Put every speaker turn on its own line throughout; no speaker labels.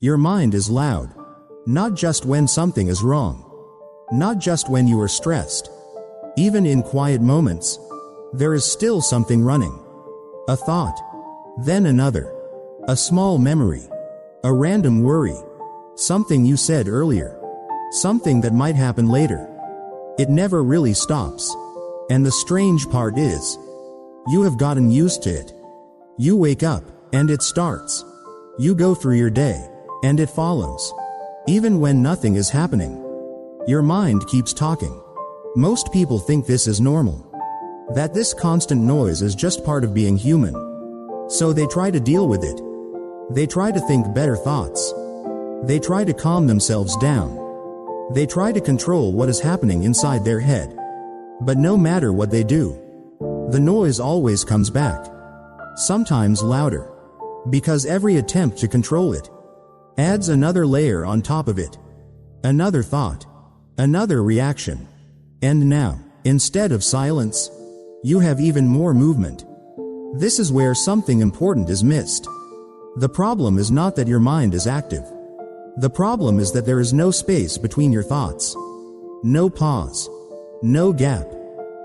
Your mind is loud. Not just when something is wrong. Not just when you are stressed. Even in quiet moments, there is still something running. A thought. Then another. A small memory. A random worry. Something you said earlier. Something that might happen later. It never really stops. And the strange part is, you have gotten used to it. You wake up, and it starts. You go through your day, and it follows. Even when nothing is happening, your mind keeps talking. Most people think this is normal. That this constant noise is just part of being human. So they try to deal with it. They try to think better thoughts. They try to calm themselves down. They try to control what is happening inside their head. But no matter what they do, the noise always comes back. Sometimes louder. Because every attempt to control it adds another layer on top of it. Another thought. Another reaction. And now, instead of silence, you have even more movement. This is where something important is missed. The problem is not that your mind is active. The problem is that there is no space between your thoughts. No pause. No gap.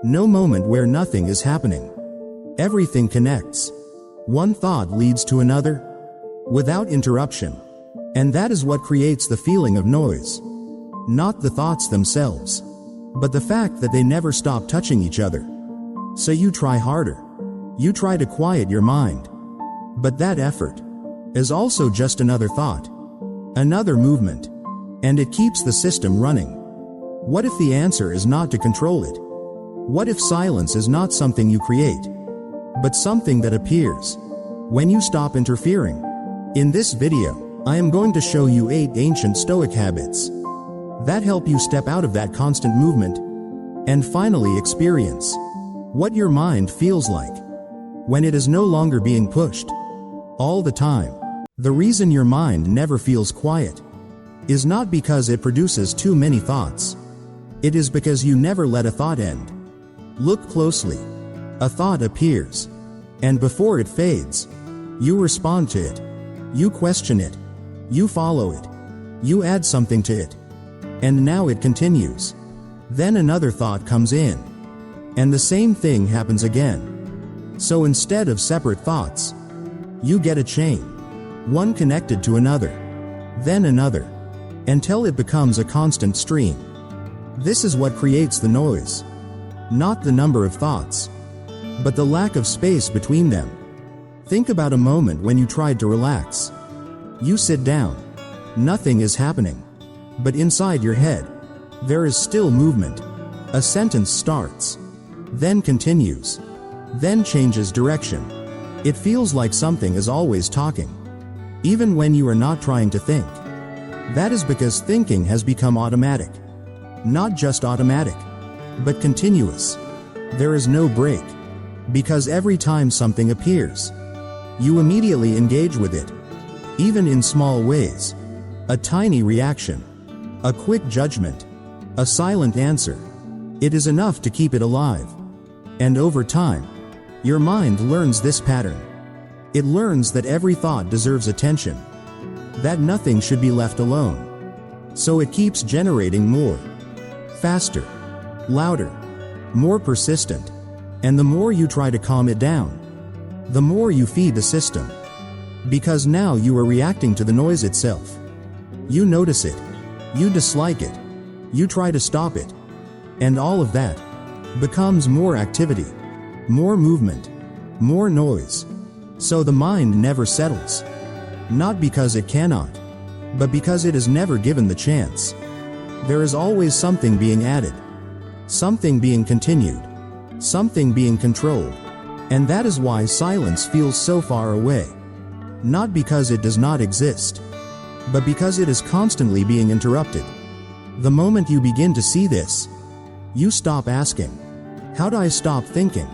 No moment where nothing is happening. Everything connects. One thought leads to another, without interruption. And that is what creates the feeling of noise. Not the thoughts themselves, but the fact that they never stop touching each other. So you try harder. You try to quiet your mind. But that effort is also just another thought. Another movement. And it keeps the system running. What if the answer is not to control it? What if silence is not something you create, but something that appears when you stop interfering? In this video, I am going to show you 8 ancient Stoic habits that help you step out of that constant movement and finally experience what your mind feels like when it is no longer being pushed all the time. The reason your mind never feels quiet is not because it produces too many thoughts. It is because you never let a thought end. Look closely. A thought appears, and before it fades, you respond to it. You question it. You follow it. You add something to it. And now it continues. Then another thought comes in. And the same thing happens again. So instead of separate thoughts, you get a chain. One connected to another. Then another. Until it becomes a constant stream. This is what creates the noise. Not the number of thoughts, but the lack of space between them. Think about a moment when you tried to relax. You sit down. Nothing is happening. But inside your head, there is still movement. A sentence starts, then continues, then changes direction. It feels like something is always talking, even when you are not trying to think. That is because thinking has become automatic. Not just automatic, but continuous. There is no break. Because every time something appears, you immediately engage with it. Even in small ways. A tiny reaction. A quick judgment. A silent answer. It is enough to keep it alive. And over time, your mind learns this pattern. It learns that every thought deserves attention. That nothing should be left alone. So it keeps generating more. Faster. Louder. More persistent. And the more you try to calm it down, the more you feed the system. Because now you are reacting to the noise itself. You notice it. You dislike it. You try to stop it. And all of that becomes more activity, more movement, more noise. So the mind never settles. Not because it cannot, but because it is never given the chance. There is always something being added. Something being continued. Something being controlled. And that is why silence feels so far away. Not because it does not exist, but because it is constantly being interrupted. The moment you begin to see this, you stop asking, how do I stop thinking?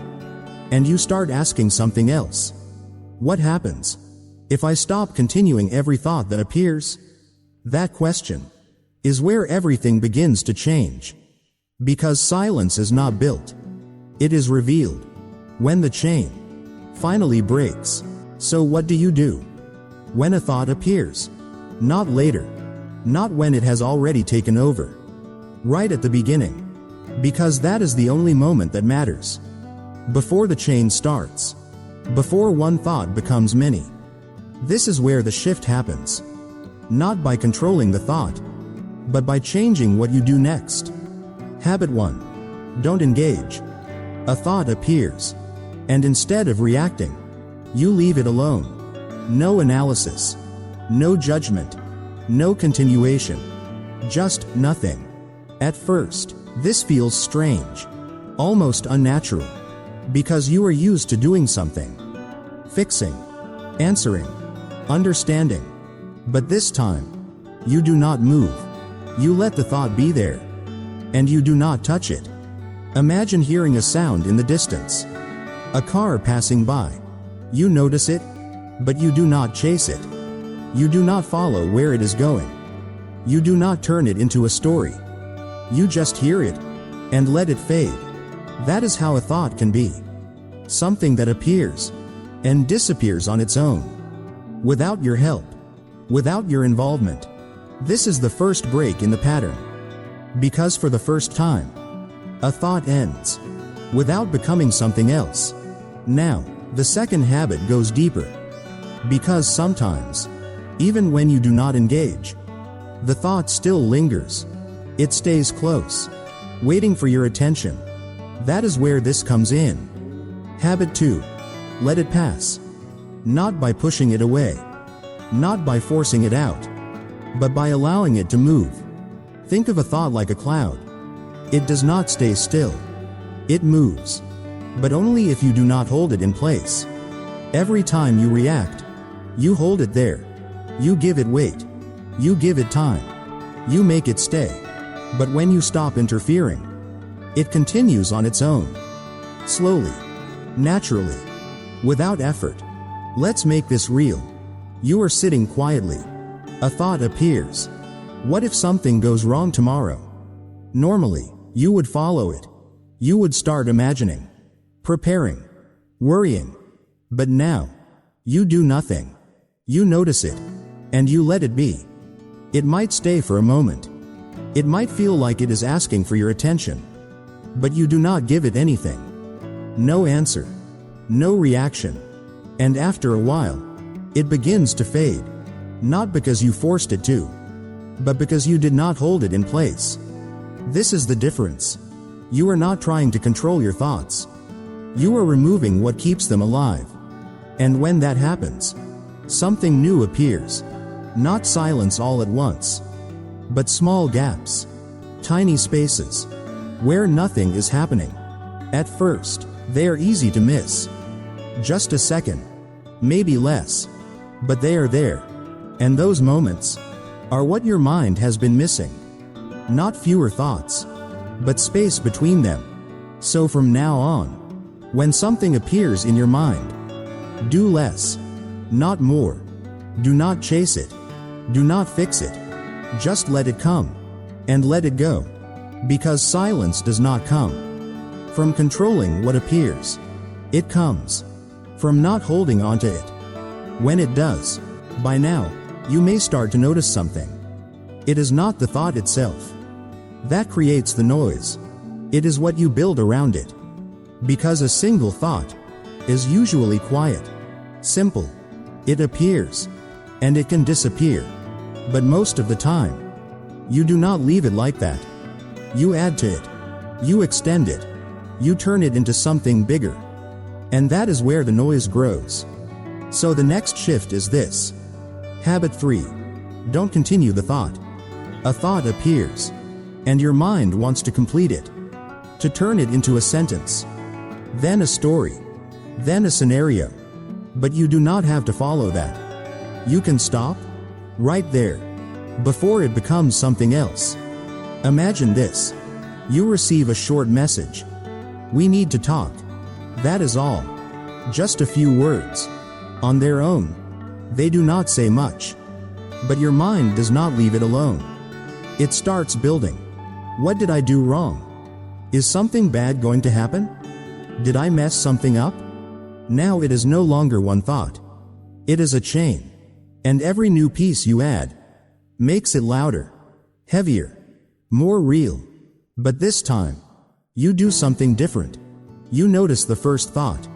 And you start asking something else. What happens if I stop continuing every thought that appears? That question is where everything begins to change. Because silence is not built. It is revealed. When the chain finally breaks. So what do? When a thought appears, Not later. Not when it has already taken over. Right at the beginning. Because that is the only moment that matters. Before the chain starts. Before one thought becomes many. This is where the shift happens. Not by controlling the thought, but by changing what you do next. Habit 1. Don't engage. A thought appears. And instead of reacting, you leave it alone. No analysis. No judgment. No continuation. Just nothing. At first, this feels strange. Almost unnatural. Because you are used to doing something. Fixing. Answering. Understanding. But this time, you do not move. You let the thought be there. And you do not touch it. Imagine hearing a sound in the distance. A car passing by. You notice it, but you do not chase it. You do not follow where it is going. You do not turn it into a story. You just hear it, and let it fade. That is how a thought can be. Something that appears, and disappears on its own. Without your help. Without your involvement. This is the first break in the pattern. Because for the first time, a thought ends. Without becoming something else. Now, the second habit goes deeper. Because sometimes, even when you do not engage, the thought still lingers. It stays close, waiting for your attention. That is where this comes in. Habit 2. Let it pass. Not by pushing it away. Not by forcing it out. But by allowing it to move. Think of a thought like a cloud. It does not stay still. It moves. But only if you do not hold it in place. Every time you react, you hold it there. You give it weight. You give it time. You make it stay. But when you stop interfering, it continues on its own. Slowly. Naturally. Without effort. Let's make this real. You are sitting quietly. A thought appears. What if something goes wrong tomorrow? Normally, you would follow it. You would start imagining. Preparing. Worrying. But now, you do nothing. You notice it. And you let it be. It might stay for a moment. It might feel like it is asking for your attention. But you do not give it anything. No answer. No reaction. And after a while, it begins to fade. Not because you forced it to, but because you did not hold it in place. This is the difference. You are not trying to control your thoughts. You are removing what keeps them alive. And when that happens, something new appears. Not silence all at once, but small gaps, tiny spaces, where nothing is happening. At first, they are easy to miss. Just a second, maybe less, but they are there. And those moments are what your mind has been missing. Not fewer thoughts, but space between them. So from now on, when something appears in your mind, do less, not more. Do not chase it. Do not fix it. Just let it come, and let it go. Because silence does not come from controlling what appears. It comes from not holding onto it. When it does, by now, you may start to notice something. It is not the thought itself that creates the noise. It is what you build around it. Because a single thought is usually quiet, simple. It appears, and it can disappear. But most of the time, you do not leave it like that. You add to it. You extend it. You turn it into something bigger. And that is where the noise grows. So the next shift is this. Habit 3. Don't continue the thought. A thought appears, and your mind wants to complete it. To turn it into a sentence. Then a story. Then a scenario. But you do not have to follow that. You can stop right there, before it becomes something else. Imagine this. You receive a short message. We need to talk. That is all. Just a few words. On their own, they do not say much. But your mind does not leave it alone. It starts building. What did I do wrong? Is something bad going to happen? Did I mess something up? Now it is no longer one thought. It is a chain. And every new piece you add makes it louder, heavier, more real. But this time, you do something different. You notice the first thought.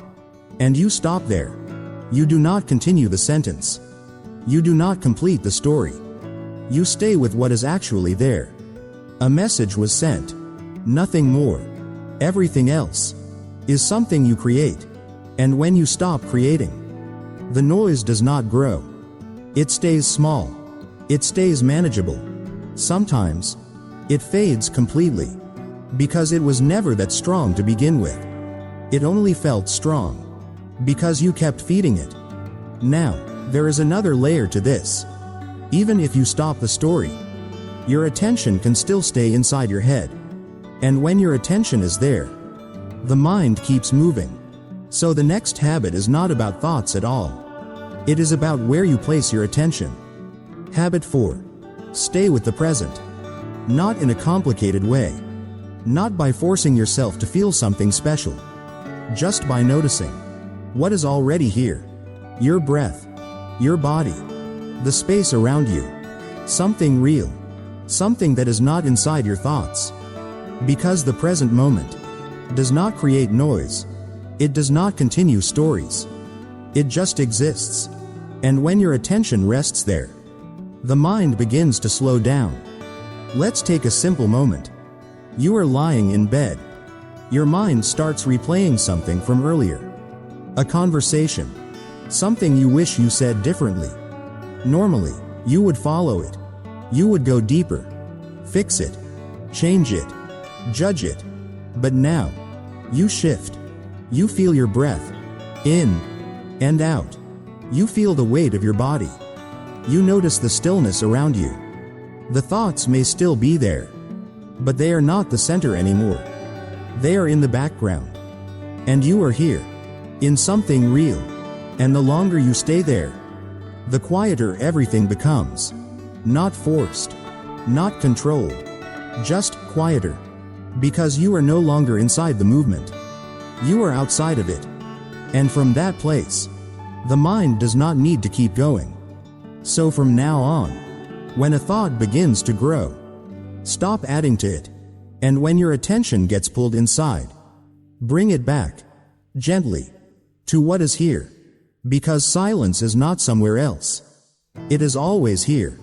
And you stop there. You do not continue the sentence. You do not complete the story. You stay with what is actually there. A message was sent. Nothing more. Everything else is something you create. And when you stop creating, the noise does not grow. It stays small. It stays manageable. Sometimes, it fades completely. Because it was never that strong to begin with. It only felt strong. Because you kept feeding it. Now, there is another layer to this. Even if you stop the story, your attention can still stay inside your head. And when your attention is there, the mind keeps moving. So the next habit is not about thoughts at all. It is about where you place your attention. Habit 4. Stay with the present. Not in a complicated way. Not by forcing yourself to feel something special. Just by noticing what is already here. Your breath. Your body. The space around you. Something real. Something that is not inside your thoughts. Because the present moment does not create noise. It does not continue stories. It just exists. And when your attention rests there, the mind begins to slow down. Let's take a simple moment. You are lying in bed. Your mind starts replaying something from earlier. A conversation. Something you wish you said differently. Normally, you would follow it. You would go deeper. Fix it. Change it. Judge it. But now, you shift. You feel your breath. In and out. You feel the weight of your body. You notice the stillness around you. The thoughts may still be there, but they are not the center anymore. They are in the background. And you are here, in something real. And the longer you stay there, the quieter everything becomes. Not forced, not controlled, just quieter. Because you are no longer inside the movement. You are outside of it. And from that place, the mind does not need to keep going. So from now on, when a thought begins to grow, stop adding to it. And when your attention gets pulled inside, bring it back, gently, to what is here. Because silence is not somewhere else. It is always here,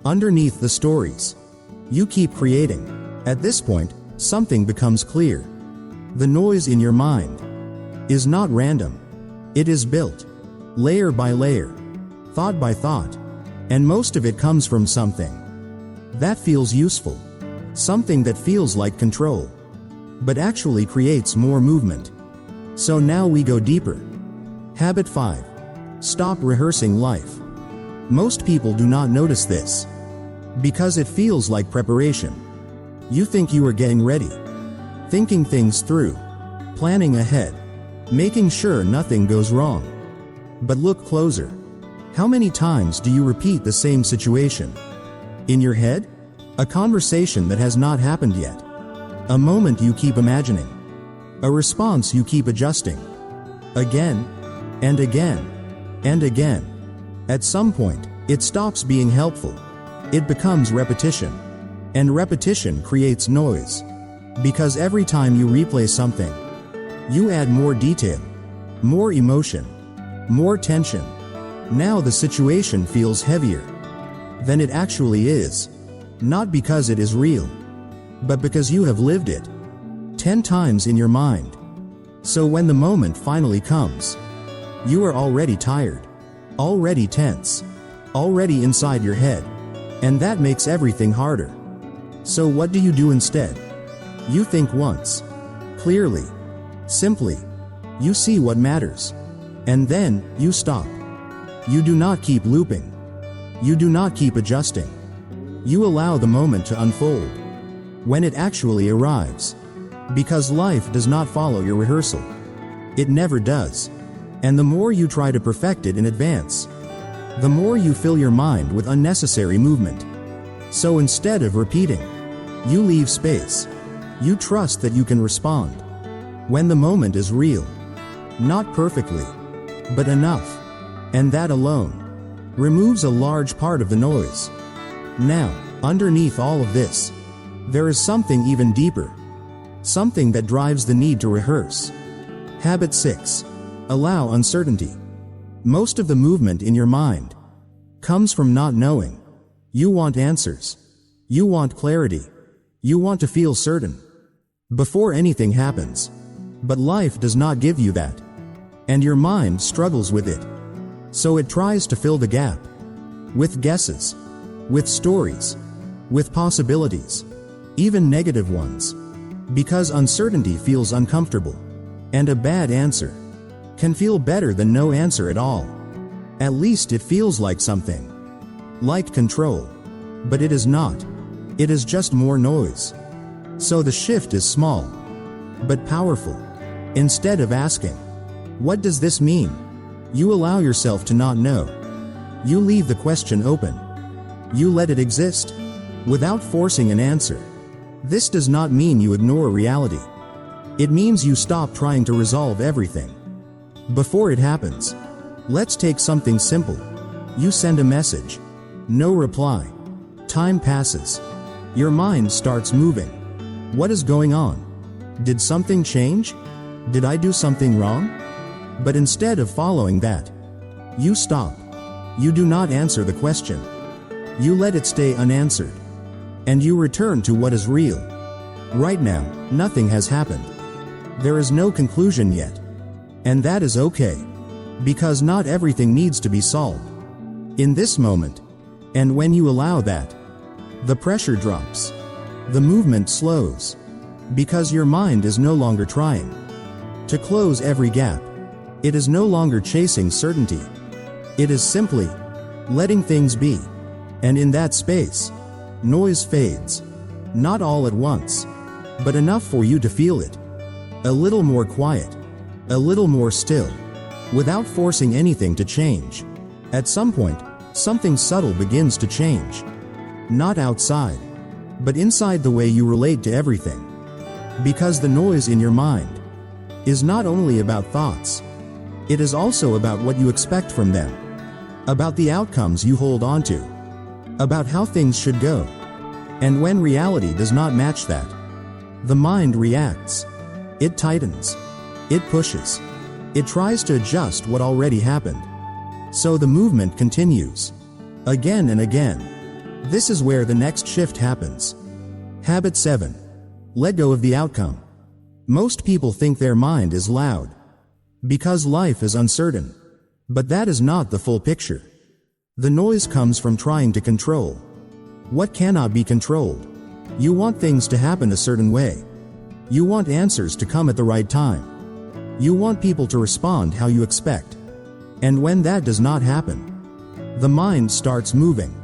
underneath the stories. You keep creating. At this point, something becomes clear. The noise in your mind is not random. It is built, layer by layer, thought by thought, and most of it comes from something that feels useful, something that feels like control, but actually creates more movement. So now we go deeper. Habit 5. Stop rehearsing life. Most people do not notice this, because it feels like preparation. You think you are getting ready, thinking things through, planning ahead, making sure nothing goes wrong. But look closer. How many times do you repeat the same situation? In your head? A conversation that has not happened yet. A moment you keep imagining. A response you keep adjusting. Again, and again, and again. At some point, it stops being helpful. It becomes repetition. And repetition creates noise. Because every time you replay something, you add more detail, more emotion, more tension. Now the situation feels heavier than it actually is. Not because it is real, but because you have lived it 10 times in your mind. So when the moment finally comes, you are already tired, already tense, already inside your head. And that makes everything harder. So what do you do instead? You think once, clearly, simply. You see what matters. And then, you stop. You do not keep looping. You do not keep adjusting. You allow the moment to unfold when it actually arrives. Because life does not follow your rehearsal. It never does. And the more you try to perfect it in advance, the more you fill your mind with unnecessary movement. So instead of repeating, you leave space. You trust that you can respond when the moment is real. Not perfectly, but enough. And that alone removes a large part of the noise. Now, underneath all of this, there is something even deeper. Something that drives the need to rehearse. Habit 6. Allow uncertainty. Most of the movement in your mind comes from not knowing. You want answers. You want clarity. You want to feel certain before anything happens. But life does not give you that. And your mind struggles with it. So it tries to fill the gap with guesses, with stories, with possibilities, even negative ones. Because uncertainty feels uncomfortable. And a bad answer can feel better than no answer at all. At least it feels like something. Like control. But it is not. It is just more noise. So the shift is small, but powerful. Instead of asking, "What does this mean?" you allow yourself to not know. You leave the question open. You let it exist, without forcing an answer. This does not mean you ignore reality. It means you stop trying to resolve everything before it happens. Let's take something simple. You send a message. No reply. Time passes. Your mind starts moving. What is going on? Did something change? Did I do something wrong? But instead of following that, you stop. You do not answer the question. You let it stay unanswered. And you return to what is real. Right now, nothing has happened. There is no conclusion yet. And that is okay. Because not everything needs to be solved in this moment. And when you allow that, the pressure drops. The movement slows. Because your mind is no longer trying to close every gap. It is no longer chasing certainty. It is simply letting things be. And in that space, noise fades. Not all at once, but enough for you to feel it. A little more quiet. A little more still. Without forcing anything to change. At some point, something subtle begins to change. Not outside, but inside the way you relate to everything. Because the noise in your mind is not only about thoughts. It is also about what you expect from them. About the outcomes you hold on to. About how things should go. And when reality does not match that, the mind reacts. It tightens. It pushes. It tries to adjust what already happened. So the movement continues. Again and again. This is where the next shift happens. Habit 7. Let go of the outcome. Most people think their mind is loud because life is uncertain. But that is not the full picture. The noise comes from trying to control what cannot be controlled. You want things to happen a certain way. You want answers to come at the right time. You want people to respond how you expect. And when that does not happen, the mind starts moving.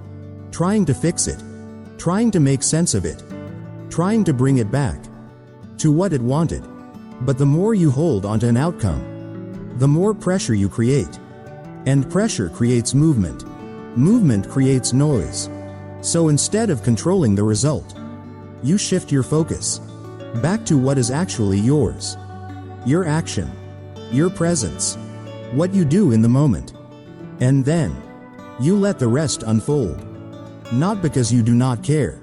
Trying to fix it. Trying to make sense of it. Trying to bring it back to what it wanted. But the more you hold onto an outcome, the more pressure you create. And pressure creates movement. Movement creates noise. So instead of controlling the result, you shift your focus back to what is actually yours. Your action. Your presence. What you do in the moment. And then, you let the rest unfold. Not because you do not care,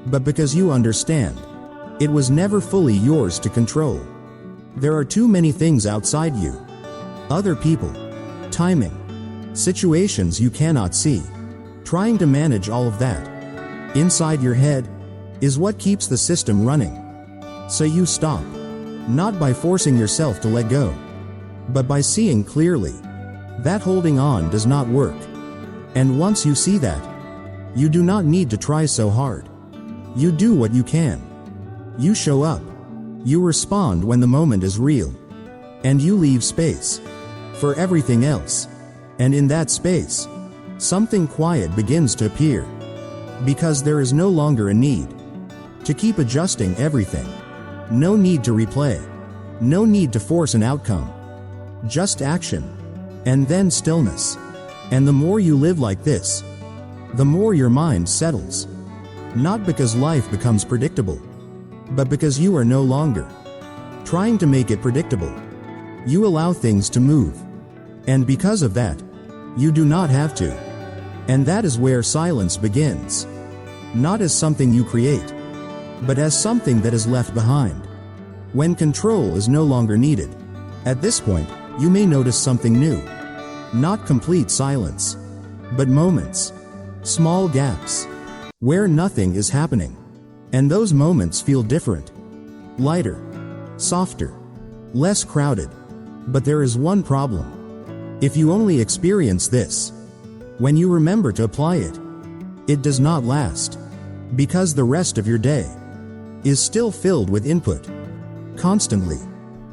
but because you understand. It was never fully yours to control. There are too many things outside you. Other people. Timing. Situations you cannot see. Trying to manage all of that inside your head is what keeps the system running. So you stop. Not by forcing yourself to let go, but by seeing clearly that holding on does not work. And once you see that, you do not need to try so hard. You do what you can. You show up. You respond when the moment is real. And you leave space for everything else. And in that space, something quiet begins to appear. Because there is no longer a need to keep adjusting everything. No need to replay. No need to force an outcome. Just action. And then stillness. And the more you live like this, the more your mind settles. Not because life becomes predictable, but because you are no longer trying to make it predictable. You allow things to move. And because of that, you do not have to. And that is where silence begins. not as something you create, but as something that is left behind. When control is no longer needed, at this point, you may notice something new. Not complete silence, but moments, small gaps, where nothing is happening. And those moments feel different, lighter, softer, less crowded. But there is one problem. If you only experience this, when you remember to apply it, it does not last, because the rest of your day is still filled with input. Constantly.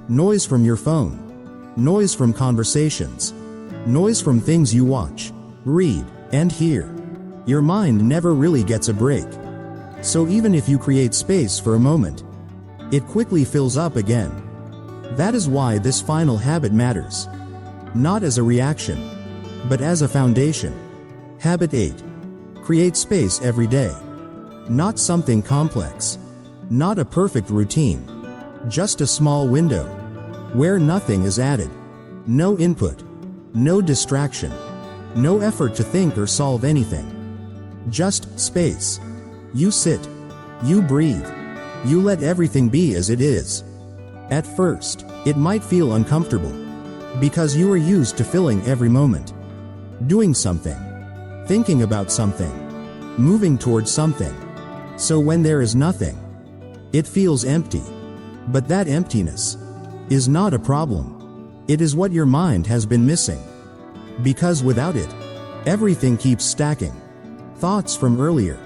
Noise from your phone, noise from conversations, noise from things you watch, read, and hear. Your mind never really gets a break. So even if you create space for a moment, it quickly fills up again. That is why this final habit matters. Not as a reaction, but as a foundation. Habit 8. Create space every day. Not something complex. Not a perfect routine. Just a small window, where nothing is added. No input. No distraction. No effort to think or solve anything. Just space. You sit. You breathe. You let everything be as it is. At first, it might feel uncomfortable, because you are used to filling every moment. Doing something. Thinking about something. Moving towards something. So when there is nothing, it feels empty. But that emptiness is not a problem. It is what your mind has been missing. Because without it, everything keeps stacking. Thoughts from earlier.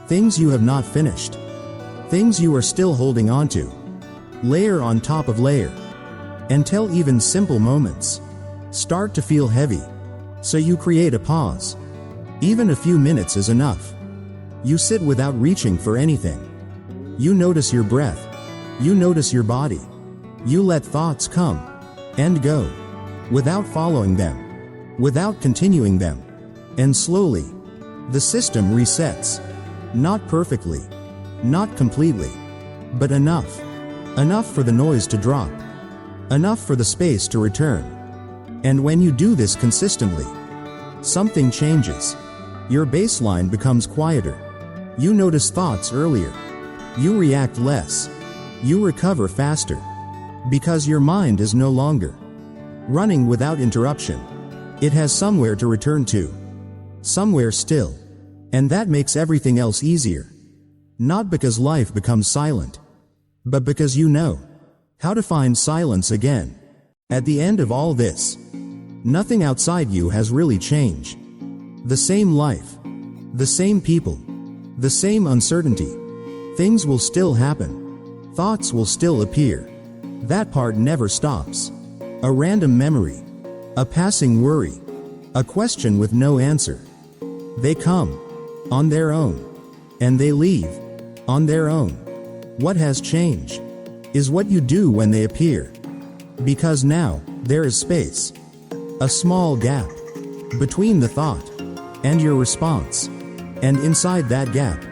Things you have not finished. Things you are still holding on to. Layer on top of layer. Until even simple moments start to feel heavy. So you create a pause. Even a few minutes is enough. You sit without reaching for anything. You notice your breath. You notice your body. You let thoughts come and go, without following them, without continuing them. And slowly, the system resets. Not perfectly, not completely, but enough. Enough for the noise to drop. Enough for the space to return. And when you do this consistently, something changes. Your baseline becomes quieter. You notice thoughts earlier. You react less. You recover faster. Because your mind is no longer running without interruption. It has somewhere to return to. Somewhere still. And that makes everything else easier. Not because life becomes silent, but because you know how to find silence again. At the end of all this, nothing outside you has really changed. The same life, the same people, the same uncertainty. Things will still happen. Thoughts will still appear. That part never stops. A random memory, a passing worry, a question with no answer. They come on their own, and they leave on their own. What has changed is what you do when they appear. Because now, there is space. A small gap between the thought and your response. And inside that gap,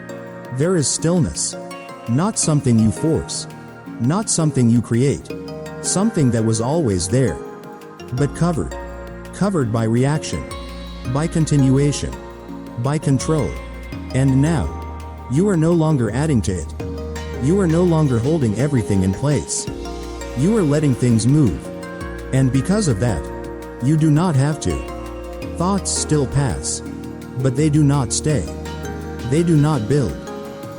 there is stillness. Not something you force. Not something you create. Something that was always there. But covered. Covered by reaction. By continuation. By control. And now, you are no longer adding to it. You are no longer holding everything in place. You are letting things move. And because of that, you do not have to. Thoughts still pass. But they do not stay. They do not build.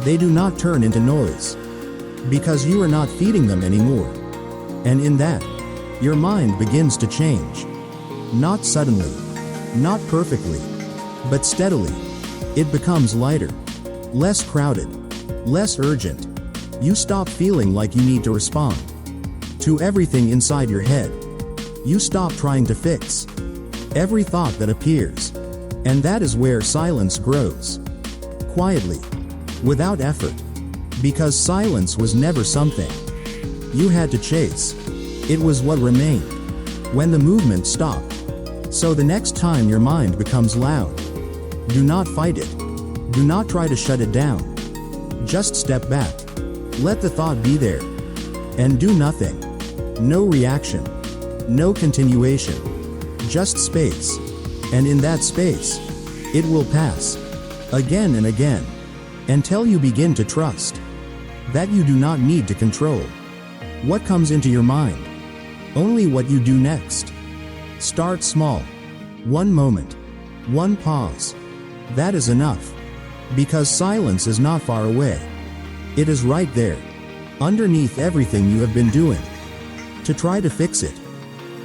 They do not turn into noise. Because you are not feeding them anymore. And in that, your mind begins to change. Not suddenly. Not perfectly. But steadily. It becomes lighter. Less crowded. Less urgent. You stop feeling like you need to respond to everything inside your head. You stop trying to fix every thought that appears. And that is where silence grows. Quietly. Without effort. Because silence was never something you had to chase. It was what remained when the movement stopped. So the next time your mind becomes loud, do not fight it. Do not try to shut it down. Just step back. Let the thought be there. And do nothing. No reaction. No continuation. Just space. And in that space, it will pass. Again and again. Until you begin to trust that you do not need to control what comes into your mind, only what you do next. Start small. One moment, one pause. That is enough. Because silence is not far away. It is right there, underneath everything you have been doing to try to fix it.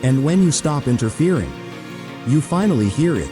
And when you stop interfering, you finally hear it.